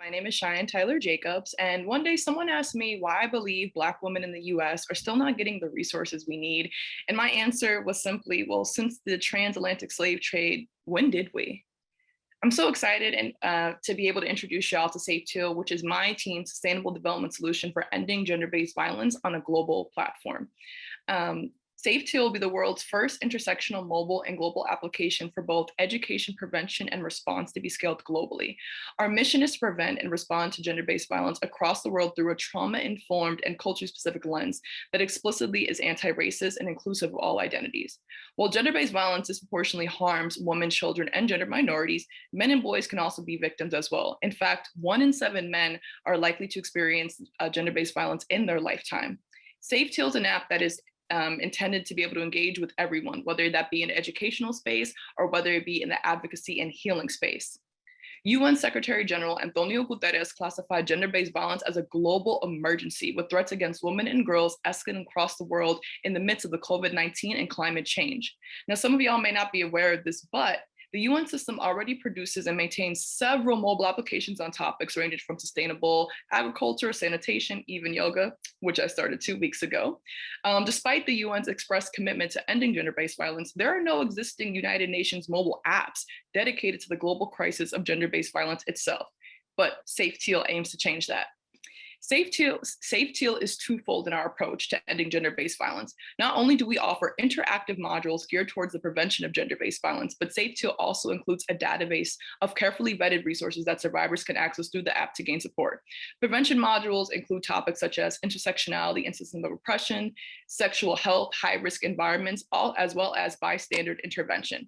My name is Cheyenne Tyler Jacobs, and one day someone asked me why I believe Black women in the US are still not getting the resources we need. And my answer was simply, well, since the transatlantic slave trade, when did we? I'm so excited to be able to introduce y'all to Safe Teal, which is my team's sustainable development solution for ending gender-based violence on a global platform. Safe Teal will be the world's first intersectional mobile and global application for both education, prevention, and response to be scaled globally. Our mission is to prevent and respond to gender-based violence across the world through a trauma-informed and culture-specific lens that explicitly is anti-racist and inclusive of all identities. While gender-based violence disproportionately harms women, children, and gender minorities, men and boys can also be victims as well. In fact, 1 in 7 men are likely to experience gender-based violence in their lifetime. Safe Teal is an app that is intended to be able to engage with everyone, whether that be in the educational space or whether it be in the advocacy and healing space. UN Secretary General Antonio Guterres classified gender-based violence as a global emergency, with threats against women and girls escalating across the world in the midst of the COVID-19 and climate change. Now, some of y'all may not be aware of this, but the UN system already produces and maintains several mobile applications on topics ranging from sustainable agriculture, sanitation, even yoga, which I started 2 weeks ago. Despite the UN's expressed commitment to ending gender-based violence, there are no existing United Nations mobile apps dedicated to the global crisis of gender-based violence itself. But Safe Teal aims to change that. Safe Teal is twofold in our approach to ending gender-based violence. Not only do we offer interactive modules geared towards the prevention of gender-based violence, but Safe Teal also includes a database of carefully vetted resources that survivors can access through the app to gain support. Prevention modules include topics such as intersectionality and systems of oppression, sexual health, high-risk environments, as well as bystander intervention.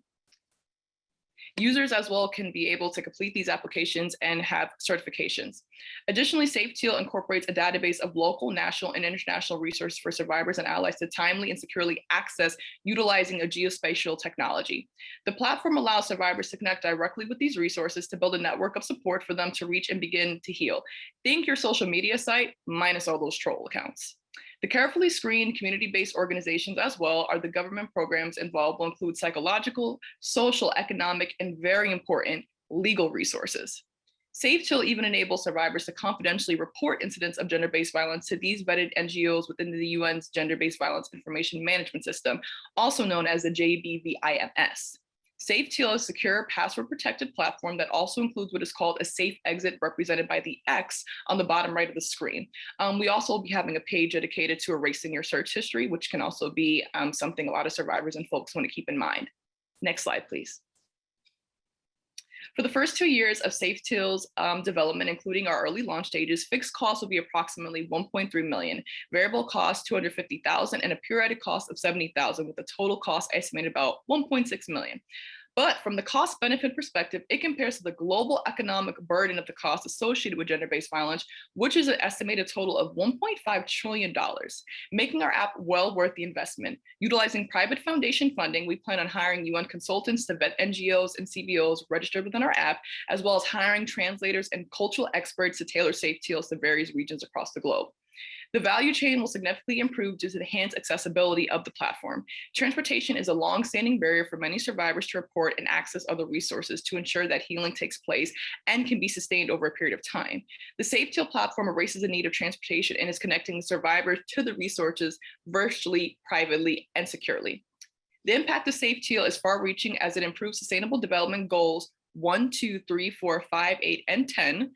Users as well can be able to complete these applications and have certifications. Additionally, Safe Teal incorporates a database of local, national, and international resources for survivors and allies to timely and securely access utilizing a geospatial technology. The platform allows survivors to connect directly with these resources to build a network of support for them to reach and begin to heal. Think your social media site minus all those troll accounts. The carefully screened community-based organizations as well are the government programs involved will include psychological, social, economic, and very important legal resources. Safe Teal even enables survivors to confidentially report incidents of gender-based violence to these vetted NGOs within the UN's Gender-Based Violence Information Management System, also known as the JBVIMS. Safe Teal is a secure, password-protected platform that also includes what is called a safe exit, represented by the X on the bottom right of the screen. We also will be having a page dedicated to erasing your search history, which can also be something a lot of survivors and folks want to keep in mind. Next slide, please. For the first 2 years of Safe Teal's development, including our early launch stages, fixed costs will be approximately 1.3 million, variable cost 250,000, and a periodic cost of 70,000, with a total cost estimated about 1.6 million. But from the cost benefit perspective, it compares to the global economic burden of the cost associated with gender-based violence, which is an estimated total of $1.5 trillion, making our app well worth the investment. Utilizing private foundation funding, we plan on hiring UN consultants to vet NGOs and CBOs registered within our app, as well as hiring translators and cultural experts to tailor Safe Teals to various regions across the globe. The value chain will significantly improve due to the enhanced accessibility of the platform. Transportation is a long-standing barrier for many survivors to report and access other resources to ensure that healing takes place and can be sustained over a period of time. The Safe Teal platform erases the need of transportation and is connecting survivors to the resources virtually, privately, and securely. The impact of Safe Teal is far-reaching as it improves sustainable development goals 1, 2, 3, 4, 5, 8, and 10,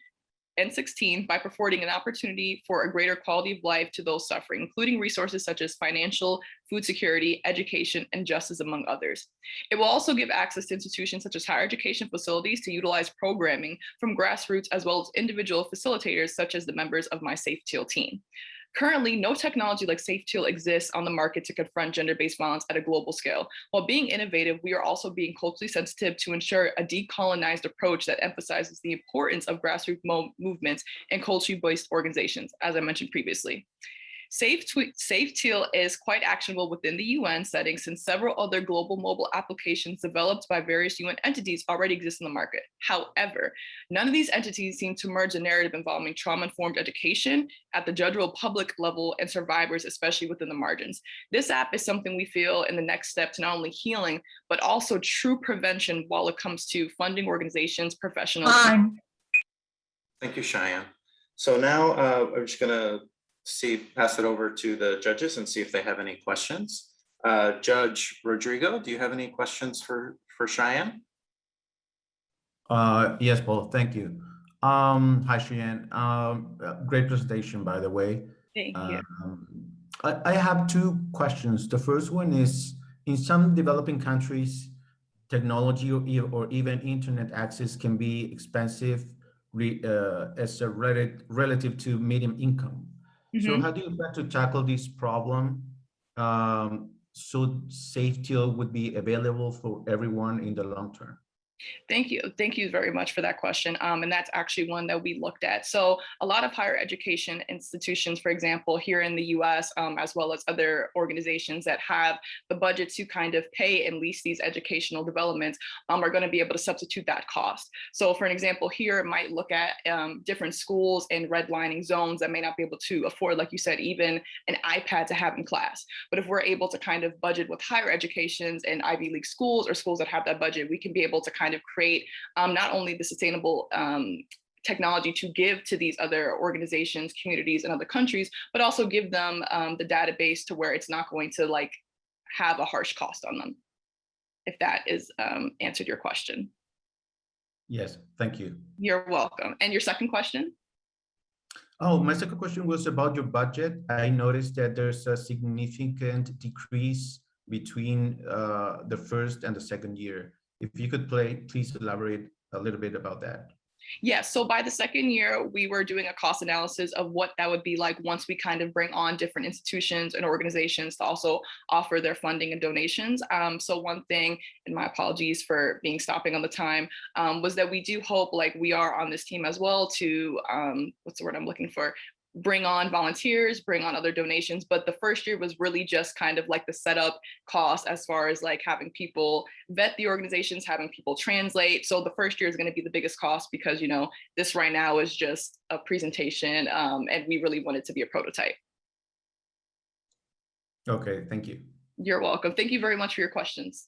and 16 by affording an opportunity for a greater quality of life to those suffering, including resources such as financial, food security, education, and justice, among others. It will also give access to institutions such as higher education facilities to utilize programming from grassroots, as well as individual facilitators such as the members of my Safe Teal team. Currently, no technology like Safe Teal exists on the market to confront gender-based violence at a global scale. While being innovative, we are also being culturally sensitive to ensure a decolonized approach that emphasizes the importance of grassroots movements and culturally-based organizations, as I mentioned previously. Safe Teal is quite actionable within the UN setting, since several other global mobile applications developed by various UN entities already exist in the market. However, none of these entities seem to merge a narrative involving trauma-informed education at the general public level and survivors, especially within the margins. This app is something we feel in the next step to not only healing, but also true prevention while it comes to funding organizations, professionals. Thank you, Cheyenne. So now I'm just going to pass it over to the judges and see if they have any questions. Judge Rodrigo, do you have any questions for Cheyenne? Yes, Paul, thank you. Hi, Cheyenne. Great presentation, by the way. Thank you. I have two questions. The first one is, in some developing countries, technology or even internet access can be expensive as a relative to medium income. So Mhm. how do you plan to tackle this problem so Safe Teal would be available for everyone in the long term? Thank you. Thank you very much for that question. And that's actually one that we looked at. So a lot of higher education institutions, for example, here in the US, as well as other organizations that have the budget to kind of pay and lease these educational developments, are going to be able to substitute that cost. So for an example, here it might look at different schools and redlining zones that may not be able to afford, like you said, even an iPad to have in class. But if we're able to kind of budget with higher educations and Ivy League schools or schools that have that budget, we can be able to kind of create not only the sustainable technology to give to these other organizations, communities, and other countries, but also give them the database to where it's not going to like have a harsh cost on them. If that is answered your question. Yes, thank you. You're welcome. And your second question? Oh, my second question was about your budget. I noticed that there's a significant decrease between the first and the second year. If you could please elaborate a little bit about that. Yes. So by the second year, we were doing a cost analysis of what that would be like once we kind of bring on different institutions and organizations to also offer their funding and donations. So one thing, and my apologies for being stopping on the time, was that we do hope, like we are on this team as well, to what's the word I'm looking for? Bring on volunteers, bring on other donations. But the first year was really just kind of like the setup cost as far as like having people vet the organizations, having people translate. So the first year is going to be the biggest cost because, you know, this right now is just a presentation and we really want it to be a prototype. Okay, thank you. You're welcome. Thank you very much for your questions.